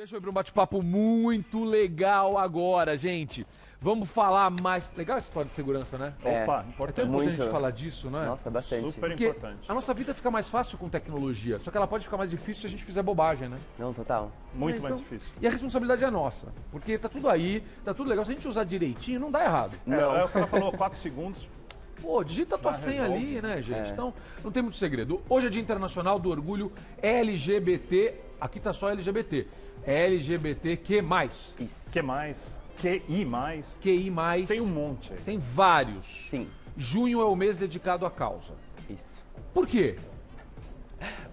Deixa eu ir para um bate-papo muito legal agora, gente. Vamos falar mais... Legal essa história de segurança, né? Opa, É importante. tão importante a Muito. gente falar disso, né? Nossa, bastante. Super Porque importante. a nossa vida fica mais fácil com tecnologia, só que ela pode ficar mais difícil se a gente fizer bobagem, né? Não, total. Muito mais Então, difícil. E a responsabilidade é nossa, porque tá tudo aí, tá tudo legal. Se a gente usar direitinho, não dá errado. Não. É o que ela falou, 4 segundos. Pô, digita a tua Já senha resolve. ali, né, gente? É. Então, não tem muito segredo. Hoje é Dia Internacional do Orgulho LGBT. Aqui tá só LGBT. LGBTQ+. Isso. O que mais? QI mais. QI+. Tem um monte aí. Tem vários. Sim, Junho é o mês dedicado à causa. isso. Por quê?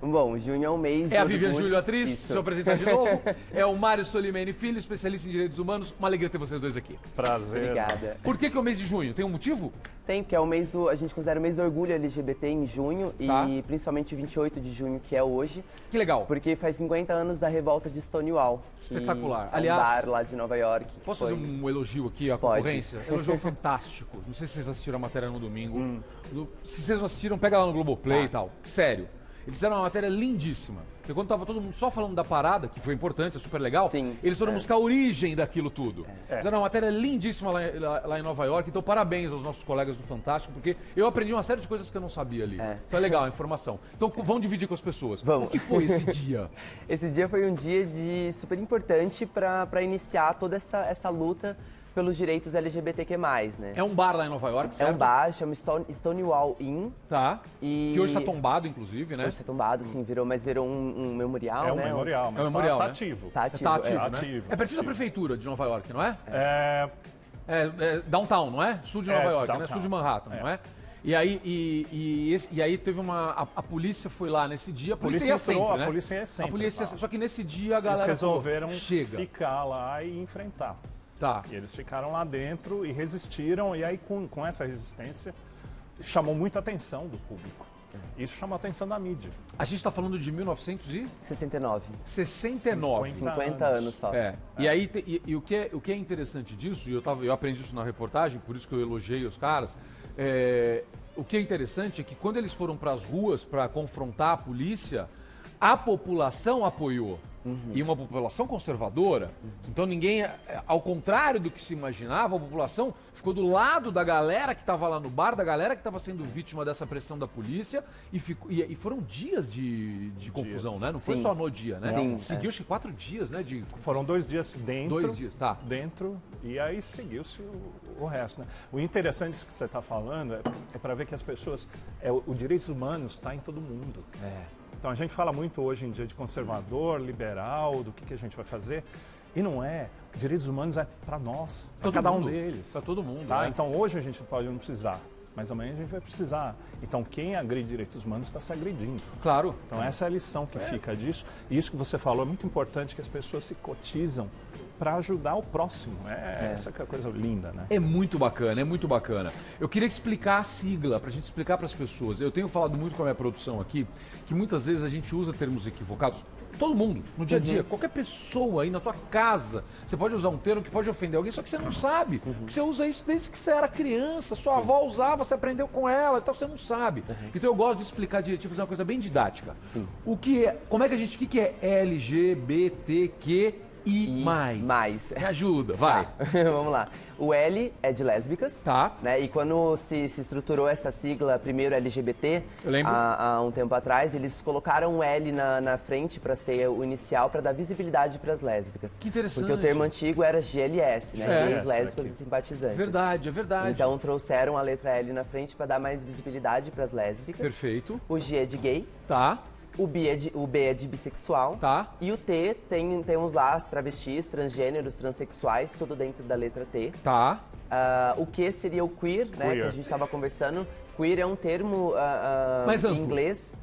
Bom, junho é um mês... É a do Vivian orgulho. Júlio, atriz, Isso. deixa eu apresentar de novo. É o Mário Solimene Filho, especialista em direitos humanos. Uma alegria ter vocês dois aqui. Prazer. Obrigada. Por que é o mês de junho? Tem um motivo? Tem, porque é o mês do... A gente considera o mês do orgulho LGBT em junho Tá. e principalmente 28 de junho, que é hoje, Que legal. porque faz 50 anos da revolta de Stonewall. que Espetacular. É um Aliás, bar lá de Nova York. que Posso foi... fazer um elogio aqui à Pode. concorrência? Elogio fantástico. Não sei se vocês assistiram a matéria no domingo. Se vocês não assistiram, pega lá no Globoplay e tal. Sério. Eles fizeram uma matéria lindíssima. Porque quando tava todo mundo só falando da parada, que foi importante, é super legal, Sim. eles foram buscar a origem daquilo tudo. Fizeram uma matéria lindíssima lá em Nova York. Então, parabéns aos nossos colegas do Fantástico, porque eu aprendi uma série de coisas que eu não sabia ali. Então é legal a informação. Então, vamos dividir com as pessoas. Vamos. O que foi esse dia? Esse dia foi um dia super importante para iniciar toda essa luta pelos direitos LGBTQ+, né? É um bar lá em Nova York, É certo? um bar, chama Stonewall Inn. Tá. E... Que hoje tá tombado, inclusive, né? Hoje tá tombado, assim, virou um memorial, É um né? memorial, mas É um memorial, tá né? ativo. Tá ativo. Tá ativo, é. né? ativo, É pertinho da ativo. prefeitura de Nova York, não é? É, É downtown, não é? Sul de Nova York, né? downtown. Sul de Manhattan, não é? E aí teve a polícia foi lá nesse dia, a polícia ia entrou, sempre, a né? polícia ia sempre, A polícia ia tá. sempre. Só que nesse dia a eles galera resolveram falou, chega. ficar lá e enfrentar. Tá. E eles ficaram lá dentro e resistiram, e aí com essa resistência chamou muita atenção do público. Isso chamou a atenção da mídia. A gente tá falando de 1969. 69. 50 anos só. É. E aí o que é interessante disso, e eu aprendi isso na reportagem, por isso que eu elogiei os caras. O que é interessante é que quando eles foram para as ruas para confrontar a polícia, a população apoiou. E uma população conservadora. Então ninguém, ao contrário do que se imaginava, a população ficou do lado da galera que estava lá no bar, da galera que estava sendo vítima dessa pressão da polícia. E foram dias de confusão, né? Não foi Sim. só no dia, né? Sim, Seguiu acho que 4 dias, né? Foram 2 dias dentro. 2 dias, tá. Dentro, e aí seguiu-se o resto. Né? O interessante disso que você está falando é para ver que as pessoas. O direitos humanos está em todo mundo. Então a gente fala muito hoje em dia de conservador, liberal, do que a gente vai fazer. E não é. Direitos humanos é para nós, para Todo cada mundo. um deles. Para todo mundo. Tá? né? Então hoje a gente pode não precisar, mas amanhã a gente vai precisar. Então quem agride direitos humanos está se agredindo. Claro. Então essa é a lição que fica disso. E isso que você falou é muito importante, que as pessoas se cotizam para ajudar o próximo. Essa que é a coisa linda, né? É muito bacana, é muito bacana. Eu queria explicar a sigla, pra gente explicar para as pessoas. Eu tenho falado muito com a minha produção aqui, que muitas vezes a gente usa termos equivocados. Todo mundo, no dia a dia, qualquer pessoa aí na tua casa, você pode usar um termo que pode ofender alguém, só que você não sabe. Porque você usa isso desde que você era criança, sua avó usava, você aprendeu com ela, então você não sabe. Então eu gosto de explicar direitinho, fazer uma coisa bem didática. Sim. O que é que é LGBTQI+. Mais. Me ajuda, vai. Tá. Vamos lá. O L é de lésbicas. Tá. Né? E quando se estruturou essa sigla, primeiro LGBT, Eu lembro. há um tempo atrás, eles colocaram um L na frente para ser o inicial, para dar visibilidade para as lésbicas. Que interessante. Porque o termo antigo era GLS, né? É. Gays, lésbicas aqui. e simpatizantes. Verdade, é verdade. Então trouxeram a letra L na frente para dar mais visibilidade para as lésbicas. Perfeito. O G é de gay. Tá, O B é de bissexual. tá. E o T, temos lá as travestis, transgêneros, transexuais, tudo dentro da letra T. Tá. O que seria o queer, né? Queer. Que a gente estava conversando. Queer é um termo Mais em amplo. inglês.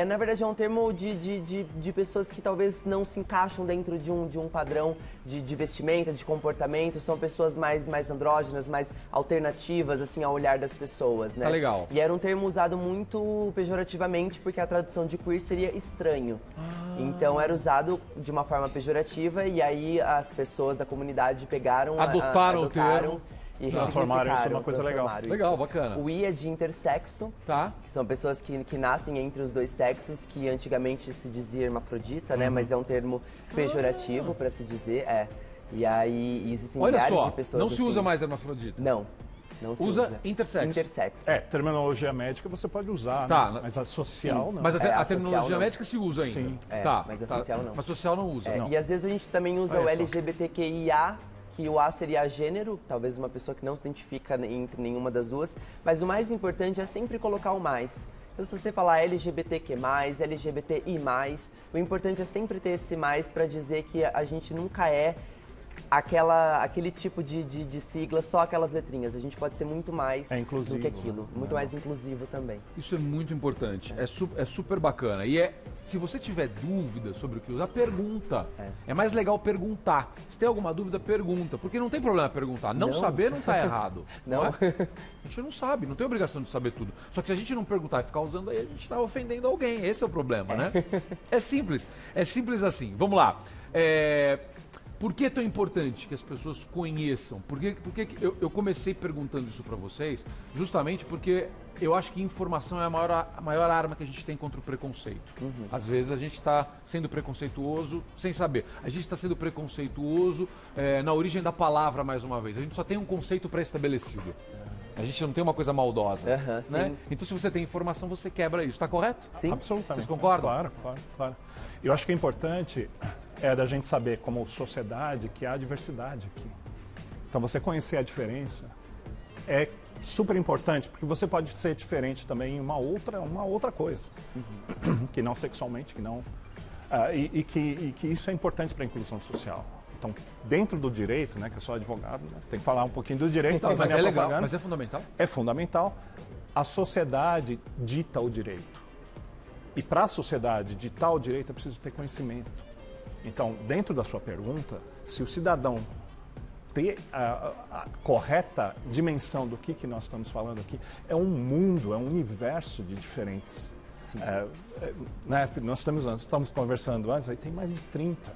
Na verdade, é um termo de pessoas que talvez não se encaixam dentro de um padrão de vestimenta, de comportamento. São pessoas mais andrógenas, mais alternativas, assim, ao olhar das pessoas, né? Tá legal. E era um termo usado muito pejorativamente, porque a tradução de queer seria estranho. Então era usado de uma forma pejorativa, e aí as pessoas da comunidade pegaram... Adotaram o termo. e Transformaram isso numa coisa legal. transformaram Legal, isso. bacana. O I é de intersexo, Tá. que são pessoas que nascem entre os dois sexos, que antigamente se dizia hermafrodita, né? Mas é um termo pejorativo para se dizer, E aí existem Olha milhares só, de pessoas não se usa assim. mais hermafrodita. Não se Usa usa. intersexo. Intersexo. Terminologia médica você pode usar, Tá. né? Mas a social não. Mas a a social terminologia não. médica se usa ainda. Sim. Tá, mas a tá. social não. Mas social não usa. Não. E às vezes a gente também usa Olha o só. LGBTQIA, que o A seria gênero, talvez uma pessoa que não se identifica entre nenhuma das duas, mas o mais importante é sempre colocar o mais. Então se você falar LGBTQ+, LGBTI+, o importante é sempre ter esse mais para dizer que a gente nunca é aquele tipo de sigla, só aquelas letrinhas. A gente pode ser muito mais inclusivo, do que aquilo, muito mais inclusivo também. Isso é muito importante, é super bacana. E se você tiver dúvida sobre o que usar, pergunta. É mais legal perguntar. Se tem alguma dúvida, pergunta. Porque não tem problema perguntar. Não saber não está errado. Não. É? A gente não sabe, não tem obrigação de saber tudo. Só que se a gente não perguntar e ficar usando aí, a gente está ofendendo alguém. Esse é o problema, né? É simples assim. Vamos lá. Por que é tão importante que as pessoas conheçam? Porque eu comecei perguntando isso para vocês, justamente porque eu acho que informação é a maior arma que a gente tem contra o preconceito. Às vezes a gente está sendo preconceituoso sem saber. A gente está sendo preconceituoso na origem da palavra, mais uma vez. A gente só tem um conceito pré-estabelecido. A gente não tem uma coisa maldosa. Né? Então, se você tem informação, você quebra isso. Está correto? Sim. Absolutamente. Vocês concordam? Claro. Eu acho que é importante da gente saber, como sociedade, que há diversidade aqui. Então, você conhecer a diferença é super importante, porque você pode ser diferente também em uma outra coisa, que não sexualmente, que não... e que isso é importante para a inclusão social. Então, dentro do direito, né, que eu sou advogado, né, tem que falar um pouquinho do direito. Mas é legal, mas é fundamental. É fundamental. A sociedade dita o direito. E para a sociedade ditar o direito, é preciso ter conhecimento. Então, dentro da sua pergunta, se o cidadão ter a correta dimensão do que nós estamos falando aqui, é um mundo, é um universo de diferentes. Né, nós estamos conversando antes, aí tem mais de 30.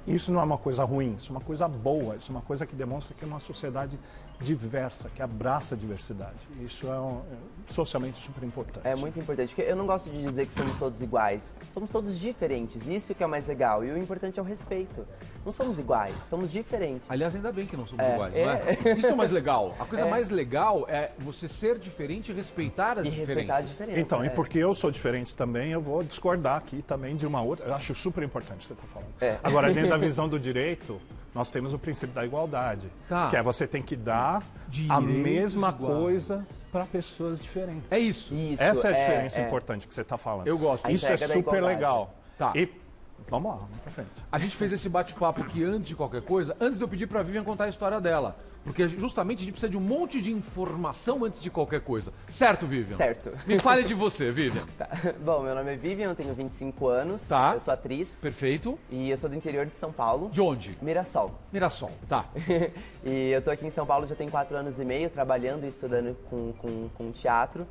Isso não é uma coisa ruim, isso é uma coisa boa, isso é uma coisa que demonstra que é uma sociedade diversa, que abraça a diversidade. Isso é socialmente super importante. É muito importante, porque eu não gosto de dizer que somos todos iguais. Somos todos diferentes, isso que é o mais legal. E o importante é o respeito. Não somos iguais, somos diferentes. Aliás, ainda bem que não somos iguais, não é? Isso é o mais legal. A coisa mais legal é você ser diferente e respeitar as diferenças. Respeitar a diferença. Então, e porque eu sou diferente também, eu vou discordar aqui também de uma outra. Eu acho super importante o que você está falando. Agora, dentro da visão do direito, nós temos o princípio da igualdade, que é você tem que dar a mesma coisa para pessoas diferentes. É isso. Essa é a diferença importante que você está falando. Eu gosto. Isso é super legal. Tá. E vamos lá, vamos para frente. A gente fez esse bate-papo aqui antes de qualquer coisa, antes de eu pedir para a Vivian contar a história dela. Porque justamente a gente precisa de um monte de informação antes de qualquer coisa. Certo, Vivian? Certo. Me fale de você, Vivian. Tá. Bom, meu nome é Vivian, eu tenho 25 anos, Tá. eu sou atriz. Perfeito. E eu sou do interior de São Paulo. De onde? Mirassol. Mirassol, tá. E eu tô aqui em São Paulo já tem 4 anos e meio, trabalhando e estudando com teatro.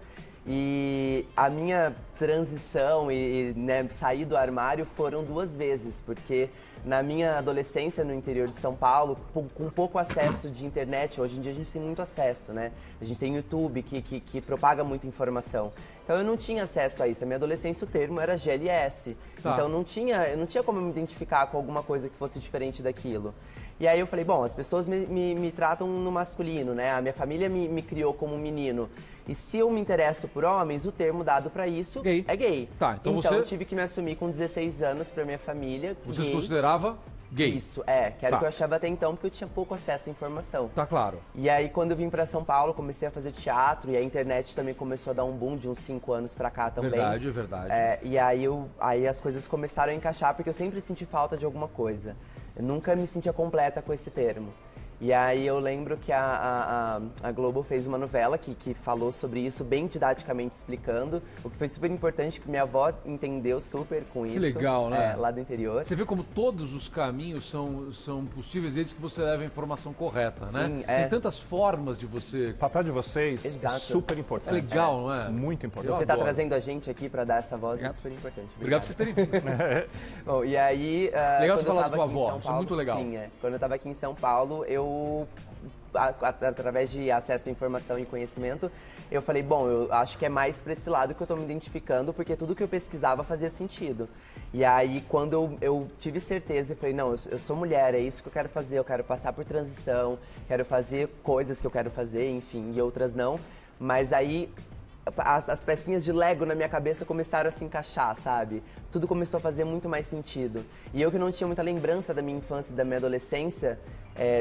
E a minha transição e sair do armário foram 2 vezes, porque na minha adolescência no interior de São Paulo, com pouco acesso de internet, hoje em dia a gente tem muito acesso, né? A gente tem YouTube que propaga muita informação. Então eu não tinha acesso a isso. Na minha adolescência o termo era GLS. Tá. Então eu não tinha como me identificar com alguma coisa que fosse diferente daquilo. E aí eu falei, bom, as pessoas me tratam no masculino, né? A minha família me criou como menino. E se eu me interesso por homens, o termo dado pra isso Gay. é gay. Tá, então você... eu tive que me assumir com 16 anos pra minha família. Você gay. se considerava gay? Isso, que era o que eu achava até então, porque eu tinha pouco acesso à informação. Tá claro. E aí, quando eu vim pra São Paulo, comecei a fazer teatro, e a internet também começou a dar um boom de uns 5 anos pra cá também. Verdade, é verdade. E aí as coisas começaram a encaixar, porque eu sempre senti falta de alguma coisa. Eu nunca me sentia completa com esse termo. E aí eu lembro que a Globo fez uma novela que falou sobre isso, bem didaticamente explicando, o que foi super importante, que minha avó entendeu super com isso. Que legal, né? Lá do interior. Você vê como todos os caminhos são possíveis desde que você leve a informação correta, Sim, né? Tem tantas formas de você... O papel de vocês Exato. é super importante. É legal, não é? Muito importante. Você está adoro. trazendo a gente aqui para dar essa voz, é super importante. Obrigado por vocês terem vindo. Bom, e aí... Legal quando você falar eu da tava tua aqui em avó, São isso é muito legal. Sim, Quando eu estava aqui em São Paulo, eu através de acesso à informação e conhecimento, eu falei, bom, eu acho que é mais para esse lado que eu estou me identificando, porque tudo que eu pesquisava fazia sentido. E aí, quando eu tive certeza, eu falei, não, eu sou mulher, é isso que eu quero fazer, eu quero passar por transição, quero fazer coisas que eu quero fazer, enfim, e outras não. Mas aí, as pecinhas de Lego na minha cabeça começaram a se encaixar, sabe? Tudo começou a fazer muito mais sentido. E eu que não tinha muita lembrança da minha infância e da minha adolescência,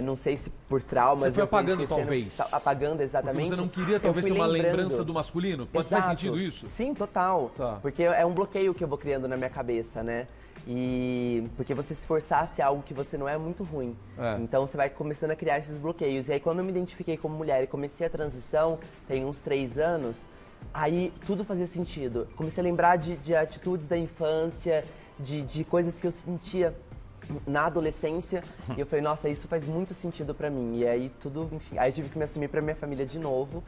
não sei se por traumas... Você foi apagando, talvez. Apagando, exatamente. Porque você não queria, talvez, ter uma lembrança do masculino? Faz sentido isso? Sim, total. Tá. Porque é um bloqueio que eu vou criando na minha cabeça, né? E porque você se forçasse algo que você não é muito ruim. Então você vai começando a criar esses bloqueios. E aí quando eu me identifiquei como mulher e comecei a transição, tem uns 3 anos, aí tudo fazia sentido. Comecei a lembrar de atitudes da infância, de coisas que eu sentia na adolescência, e eu falei, nossa, isso faz muito sentido pra mim. E aí tudo, enfim, aí eu tive que me assumir pra minha família de novo.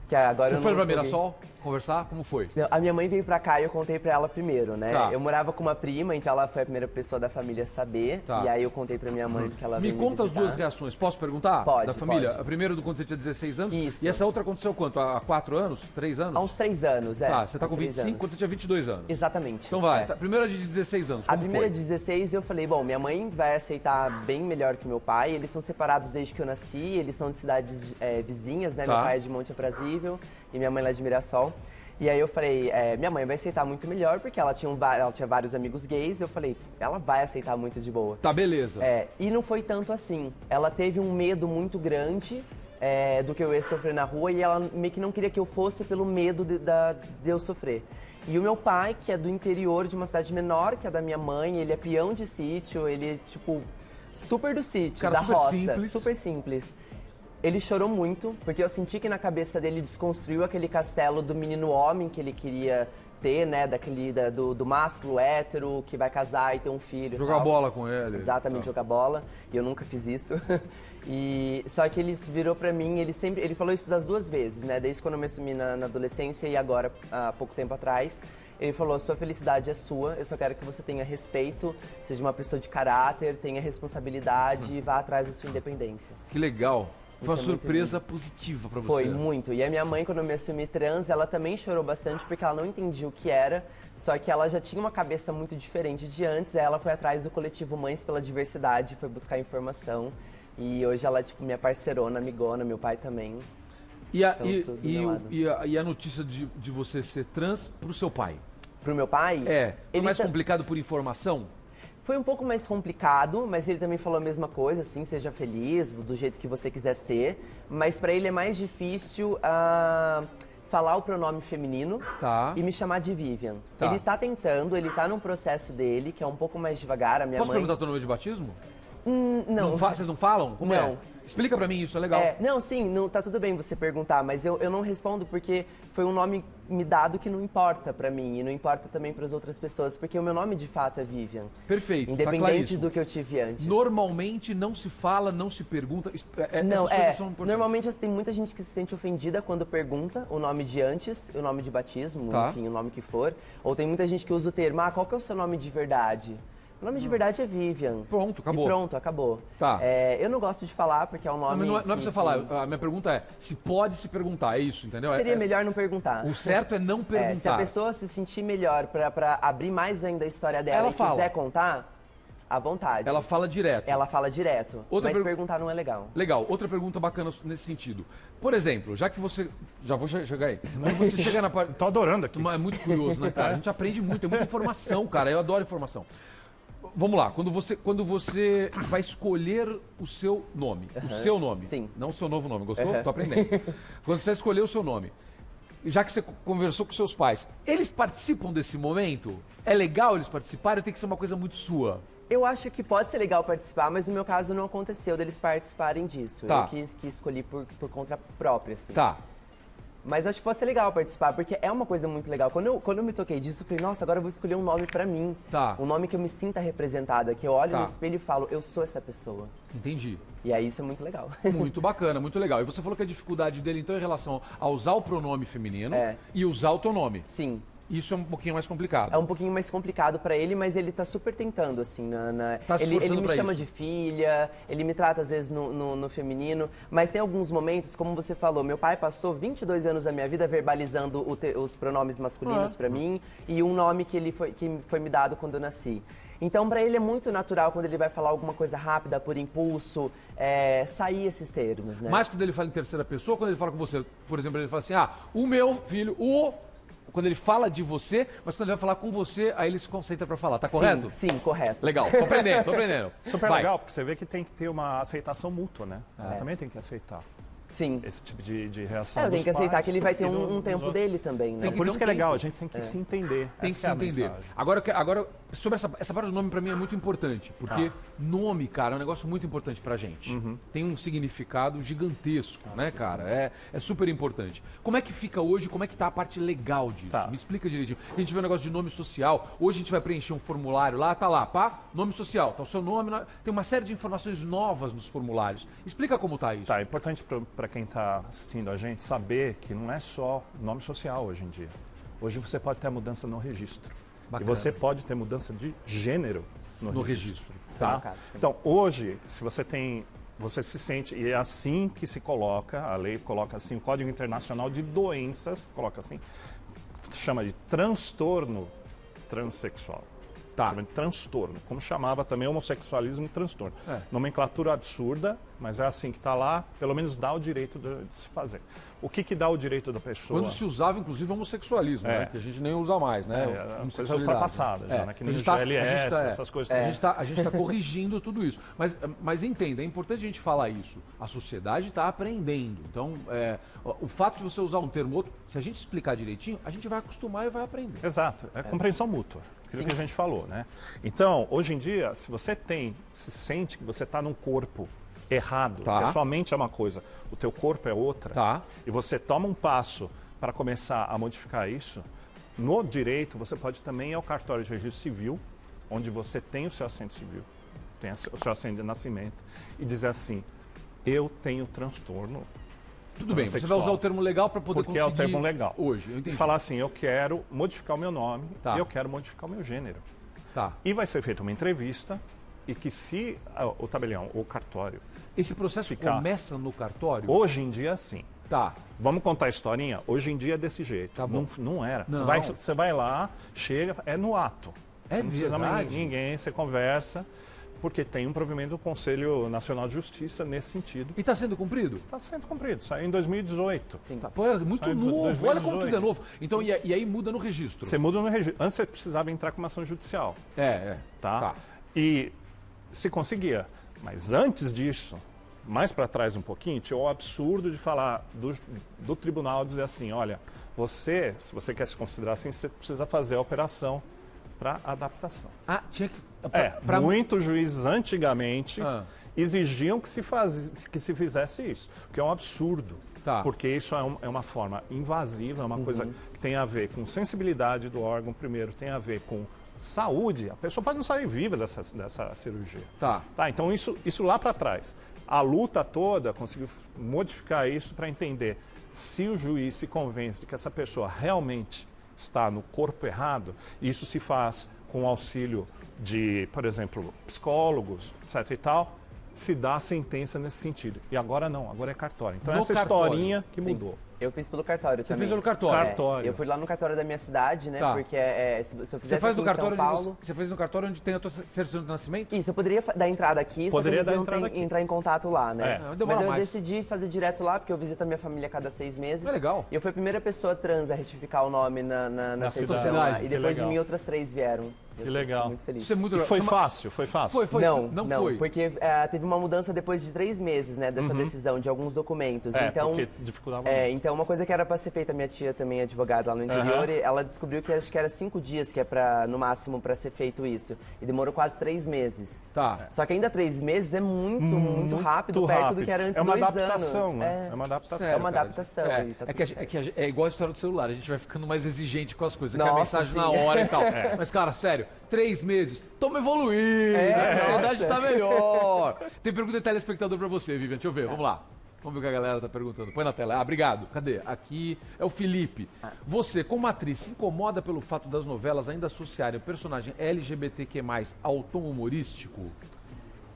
Que agora Você foi pra Mirassol conversar? Como foi? A minha mãe veio pra cá e eu contei pra ela primeiro, né? Tá. Eu morava com uma prima, então ela foi a primeira pessoa da família a saber. Tá. E aí eu contei pra minha mãe que ela veio Me conta as visitar. 2 reações. Posso perguntar? Pode, Da família? pode. A primeira do quando você tinha 16 anos? Isso. E essa outra aconteceu quanto? Há 4 anos? 3 anos? Há uns 3 anos, Tá, você tá Uns com 3 25 anos. quando você tinha 22 anos. Exatamente. Então vai. É. Tá, primeira de 16 anos, A como primeira foi? de 16 eu falei, bom, minha mãe vai aceitar bem melhor que meu pai. Eles são separados desde que eu nasci, eles são de cidades vizinhas, né? Tá. Meu pai é de Monte Aprazível e minha mãe lá de Mirassol. E aí eu falei, minha mãe vai aceitar muito melhor, porque ela tinha vários amigos gays. Eu falei, ela vai aceitar muito de boa. Tá, beleza. E não foi tanto assim. Ela teve um medo muito grande do que eu ia sofrer na rua e ela meio que não queria que eu fosse pelo medo de eu sofrer. E o meu pai, que é do interior de uma cidade menor que a da minha mãe, ele é peão de sítio, ele, tipo, super do sítio, Cara, da super roça. simples. Super simples. Ele chorou muito, porque eu senti que na cabeça dele desconstruiu aquele castelo do menino homem que ele queria ter, né? Do másculo hétero, que vai casar e ter um filho. e Jogar tal. bola com ele. Exatamente, Tá. jogar bola. E eu nunca fiz isso. Só que ele virou pra mim, ele falou isso das 2 vezes, né? Desde quando eu me assumi na adolescência e agora, há pouco tempo atrás. Ele falou, sua felicidade é sua, eu só quero que você tenha respeito, seja uma pessoa de caráter, tenha responsabilidade e vá atrás da sua independência. Que legal. Foi uma Isso é muito surpresa positiva pra você. Foi, muito. E a minha mãe, quando eu me assumi trans, ela também chorou bastante porque ela não entendia o que era, só que ela já tinha uma cabeça muito diferente de antes, aí ela foi atrás do coletivo Mães pela Diversidade, foi buscar informação, e hoje ela é tipo minha parceirona, amigona, meu pai também. E a, Então, e, sou do e, meu o- lado. e a, e a notícia de você ser trans pro seu pai? Pro meu pai... Foi ele mais ta- complicado por informação? Foi um pouco mais complicado, mas ele também falou a mesma coisa, assim, seja feliz, do jeito que você quiser ser. Mas pra ele é mais difícil falar o pronome feminino Tá. e me chamar de Vivian. Tá. Ele tá tentando, ele tá num processo dele, que é um pouco mais devagar. A minha Posso mãe... perguntar teu nome de batismo? Não. Vocês não falam? Como Não. é? Explica pra mim isso, é legal. Não, sim, não, tá tudo bem você perguntar, mas eu não respondo porque foi um nome me dado que não importa pra mim e não importa também pras outras pessoas, porque o meu nome de fato é Vivian. Perfeito, tá Independente claríssimo. do que eu tive antes. Normalmente não se fala, não se pergunta. Não, essas coisas são importantes. normalmente tem muita gente que se sente ofendida quando pergunta o nome de antes, o nome de batismo, Tá. enfim, o nome que for. Ou tem muita gente que usa o termo, qual que é o seu nome de verdade? O nome de verdade é Vivian. Pronto, acabou. E pronto, acabou. Tá. Eu não gosto de falar porque é um Não, nome mas não é pra que- você falar. A minha pergunta é, se pode se perguntar, é isso, entendeu? Seria melhor não perguntar. O certo é não perguntar. Se a pessoa se sentir melhor pra abrir mais ainda a história dela Ela e fala. quiser contar, à vontade. Ela fala direto. Ela fala direto. Outra mas pergu- perguntar não é legal. Legal, outra pergunta bacana nesse sentido. Por exemplo, já que você... Já vou chegar aí. Quando você chega na parte... Tô adorando aqui. É muito curioso, né, cara? A gente aprende muito, é muita informação, cara. Eu adoro informação. Vamos lá, quando você vai escolher o seu nome, o seu nome, Sim. não o seu novo nome, gostou? Tô aprendendo. Quando você escolheu o seu nome, já que você conversou com seus pais, eles participam desse momento? É legal eles participarem ou tem que ser uma coisa muito sua? Eu acho que pode ser legal participar, mas no meu caso não aconteceu deles participarem disso. Tá. Eu que escolhi por conta própria, assim. Tá. Mas acho que pode ser legal participar, porque é uma coisa muito legal. Quando eu me toquei disso, eu falei, nossa, agora eu vou escolher um nome pra mim. Tá. Um nome que eu me sinta representada, que eu olho Tá. no espelho e falo, eu sou essa pessoa. Entendi. E aí isso é muito legal. Muito bacana, muito legal. E você falou que a dificuldade dele, então, é em relação a usar o pronome feminino É. e usar o teu nome. Sim. Isso é um pouquinho mais complicado. É um pouquinho mais complicado pra ele, mas ele tá super tentando, assim. Tá se ele esforçando me pra chama isso. de filha, ele me trata às vezes no feminino, mas tem alguns momentos, como você falou, meu pai passou 22 anos da minha vida verbalizando os pronomes masculinos pra mim e um nome que foi me dado quando eu nasci. Então, pra ele é muito natural, quando ele vai falar alguma coisa rápida, por impulso, sair esses termos, né? Mas quando ele fala em terceira pessoa, quando ele fala com você, por exemplo, ele fala assim, o meu filho, quando ele fala de você, mas quando ele vai falar com você, aí ele se concentra pra falar, tá correto? Sim, correto. Legal, tô aprendendo, tô aprendendo. Super Vai. legal, porque você vê que tem que ter uma aceitação mútua, né? Ela também tem que aceitar Sim. esse tipo de reação. Eu tenho que aceitar pais que ele vai ter e um dos tempo outros. dele também, né? Então, por isso que é Então, legal, a gente tem que se entender. Tem Essa que se é a entender. mensagem. Agora, sobre essa parte do nome pra mim é muito importante, porque nome, cara, é um negócio muito importante pra gente. Tem um significado gigantesco, né, cara? É super importante. Como é que fica hoje, como é que tá a parte legal disso? Tá. Me explica direitinho. A gente vê um negócio de nome social, hoje a gente vai preencher um formulário lá, tá lá, pá, nome social, tá o seu nome, tem uma série de informações novas nos formulários. Explica como tá isso. Tá, é importante para quem está assistindo a gente saber que não é só nome social hoje em dia. Hoje você pode ter a mudança no registro. Bacana. E você pode ter mudança de gênero no registro. Tá. Tá? Então, hoje, se você tem... Você se sente, e é assim que se coloca, a lei coloca assim, o Código Internacional de Doenças, coloca assim, chama de transtorno transexual. Tá. Chama de transtorno, como chamava também homossexualismo transtorno. É. Nomenclatura absurda, mas é assim que está lá, pelo menos dá o direito de se fazer. O que dá o direito da pessoa? Quando se usava, inclusive, homossexualismo, né? Que a gente nem usa mais, né? É uma coisa Homossexualidade. ultrapassada já, né? Que nem a o gente tá- GLS, a gente tá- essas coisas. A gente está corrigindo tudo isso. Mas entenda, é importante a gente falar isso. A sociedade está aprendendo. Então, o fato de você usar um termo ou outro, se a gente explicar direitinho, a gente vai acostumar e vai aprender. Exato, é compreensão mútua, aquilo Sim. que a gente falou, né? Então, hoje em dia, se você se sente que você está num corpo errado, Tá. que a sua mente é uma coisa, o teu corpo é outra, Tá. e você toma um passo para começar a modificar isso, no direito você pode também ir ao cartório de registro civil, onde você tem o seu assento civil, tem o seu assento de nascimento, e dizer assim, eu tenho transtorno. Tudo bem, você vai Transexual. usar o termo legal para poder Porque conseguir... é o termo legal. Hoje, eu E entendi. falar assim, eu quero modificar o meu nome Tá. e eu quero modificar o meu gênero. Tá. E vai ser feita uma entrevista e que se o tabelião ou o cartório, Esse processo Ficar. começa no cartório? hoje em dia sim. Tá. Vamos contar a historinha? Hoje em dia é desse jeito. Tá bom. Não era. Não. Você vai lá, chega, é no ato. É Você não precisa mais verdade? ninguém, você conversa, porque tem um provimento do Conselho Nacional de Justiça nesse sentido. E está sendo cumprido? Está sendo cumprido, saiu em 2018. Sim. Tá. Pô, é muito Saiu em novo. 2018. Olha como tudo é novo. Então, e aí muda no registro. Você muda no registro. Antes você precisava entrar com uma ação judicial. Tá? Tá. E se conseguia. Mas antes disso, mais para trás um pouquinho, tinha o absurdo de falar do tribunal dizer assim, olha, se você quer se considerar assim, você precisa fazer a operação para adaptação. Ah, tinha que... Muitos juízes antigamente Ah. exigiam que se fizesse isso, o que é um absurdo. Tá. Porque isso é uma forma invasiva, é uma coisa que tem a ver com sensibilidade do órgão, primeiro, tem a ver com saúde. A pessoa pode não sair viva dessa cirurgia. Tá. Então isso lá para trás. A luta toda conseguiu modificar isso para entender se o juiz se convence de que essa pessoa realmente está no corpo errado. Isso se faz com o auxílio de, por exemplo, psicólogos, etc. e tal, se dá a sentença nesse sentido. E agora não, agora é cartório. Então No essa cartório. historinha que Sim. mudou. Eu fiz pelo cartório Você também. fez pelo cartório. Cartório. Eu fui lá no cartório da minha cidade, né? Tá. Porque se eu Você fizesse faz aqui no em São cartório Paulo... você fez no cartório onde tem a tua certidão de nascimento? Isso, eu poderia dar entrada aqui, Poderia só que dar eles iam entrada aqui. entrar em contato lá, né? É. Demora Mas eu mais. decidi fazer direto lá, porque eu visito a minha família a cada 6 meses. É legal. E eu fui a primeira pessoa trans a retificar o nome na certidão cidade. lá. E Que depois de legal. mim, outras 3 vieram. Eu Que fiquei legal. muito feliz. Isso é muito E legal. foi Chama- fácil, foi fácil. Foi. Não, foi. porque teve uma mudança depois de 3 meses, né, dessa decisão, de alguns documentos. então, porque dificultava então, uma coisa que era pra ser feita, minha tia também é advogada lá no interior, e ela descobriu que acho que era 5 dias que é no máximo pra ser feito isso. E demorou quase 3 meses. Tá. Só que ainda 3 meses é muito rápido, perto do que era antes É uma 2 adaptação, anos. né? É uma adaptação. É uma cara. adaptação. É, e tá é que tudo é igual a história do celular, a gente vai ficando mais exigente com as coisas, quer Nossa, mensagem sim. na hora e tal. Mas, cara, sério, 3 meses, tamo evoluindo, a sociedade nossa. tá melhor. Tem pergunta de telespectador pra você, Vivian, deixa eu ver, vamos lá. Vamos ver o que a galera tá perguntando. Põe na tela. Ah, obrigado. Cadê? Aqui é o Felipe. Você, como atriz, se incomoda pelo fato das novelas ainda associarem o personagem LGBTQ+, ao tom humorístico?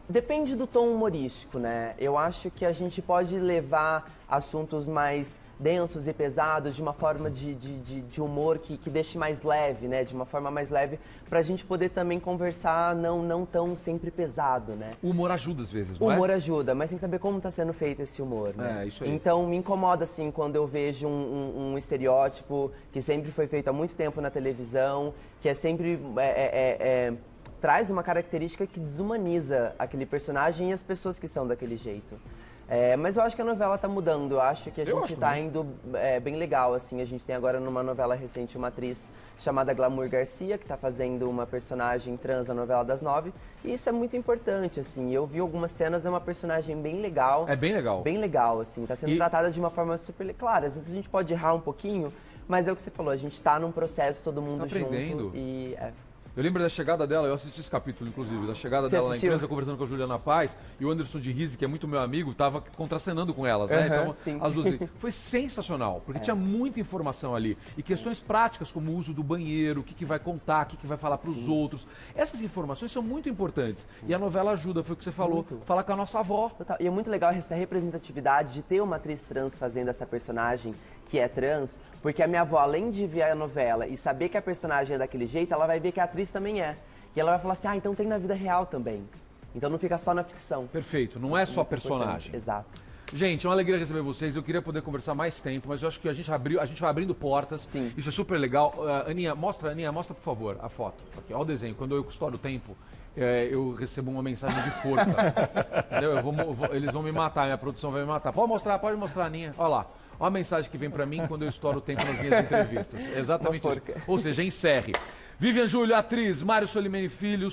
Depende do tom humorístico, né? Eu acho que a gente pode levar assuntos mais densos e pesados de uma forma de humor que deixe mais leve, né? De uma forma mais leve, pra gente poder também conversar não tão sempre pesado, né? O humor ajuda às vezes, não O humor é? ajuda, mas tem que saber como tá sendo feito esse humor, né? É, isso aí. Então me incomoda, assim, quando eu vejo um estereótipo que sempre foi feito há muito tempo na televisão, que é sempre... traz uma característica que desumaniza aquele personagem e as pessoas que são daquele jeito. Mas eu acho que a novela tá mudando, eu acho que a gente tá indo bem legal, assim. A gente tem agora numa novela recente uma atriz chamada Glamour Garcia, que tá fazendo uma personagem trans na novela das 9, e isso é muito importante, assim. Eu vi algumas cenas, é uma personagem bem legal. É bem legal. Bem legal, assim, tá sendo tratada de uma forma super... Claro, às vezes a gente pode errar um pouquinho, mas é o que você falou, a gente tá num processo, todo mundo aprendendo. junto e... Eu lembro da chegada dela, eu assisti esse capítulo, inclusive, da chegada dela na empresa, conversando com a Juliana Paz, e o Anderson de Rise, que é muito meu amigo, estava contracenando com elas, né? Então, sim. as duas... Foi sensacional, porque tinha muita informação ali. E questões práticas, como o uso do banheiro, o que vai contar, o que vai falar para os outros. Essas informações são muito importantes. E a novela ajuda, foi o que você falou, falar com a nossa avó. Total. E é muito legal essa representatividade de ter uma atriz trans fazendo essa personagem que é trans, porque a minha avó, além de ver a novela e saber que a personagem é daquele jeito, ela vai ver que a atriz também é. E ela vai falar assim, então tem na vida real também. Então não fica só na ficção. Perfeito, não é só personagem. Exato. Gente, é uma alegria receber vocês. Eu queria poder conversar mais tempo, mas eu acho que a gente vai abrindo portas. Sim. Isso é super legal. Aninha, mostra por favor, a foto. Aqui, olha o desenho. Quando eu estouro o tempo, eu recebo uma mensagem de forca. Entendeu? Eles vão me matar, minha produção vai me matar. Pode mostrar, Aninha. Olha lá. Olha a mensagem que vem pra mim quando eu estouro o tempo nas minhas entrevistas. Exatamente isso. Ou seja, encerre. Vivian Júlio, atriz, Mário Solimene Filho,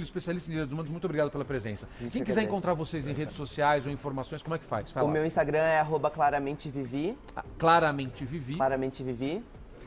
especialista em direitos humanos, muito obrigado pela presença. Quem quiser encontrar vocês em redes sociais ou informações, como é que faz? O meu Instagram é @claramentevivi. Claramente Vivi. Claramente Vivi.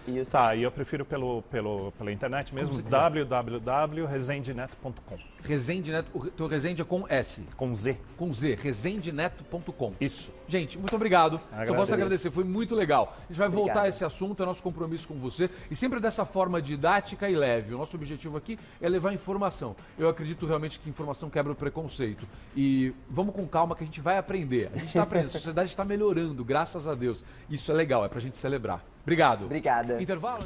E e eu prefiro pela internet mesmo, www.resendeneto.com. Resende Neto, o teu Resende é com S. Com Z. Com Z, resendeneto.com. Isso. Gente, muito obrigado. Só posso agradecer, foi muito legal. A gente vai voltar a esse assunto, é nosso compromisso com você. E sempre dessa forma didática e leve. O nosso objetivo aqui é levar informação. Eu acredito realmente que informação quebra o preconceito. E vamos com calma que a gente vai aprender. A gente está aprendendo, a sociedade está melhorando, graças a Deus. Isso é legal, é pra gente celebrar. Obrigado. Obrigada. Intervalo?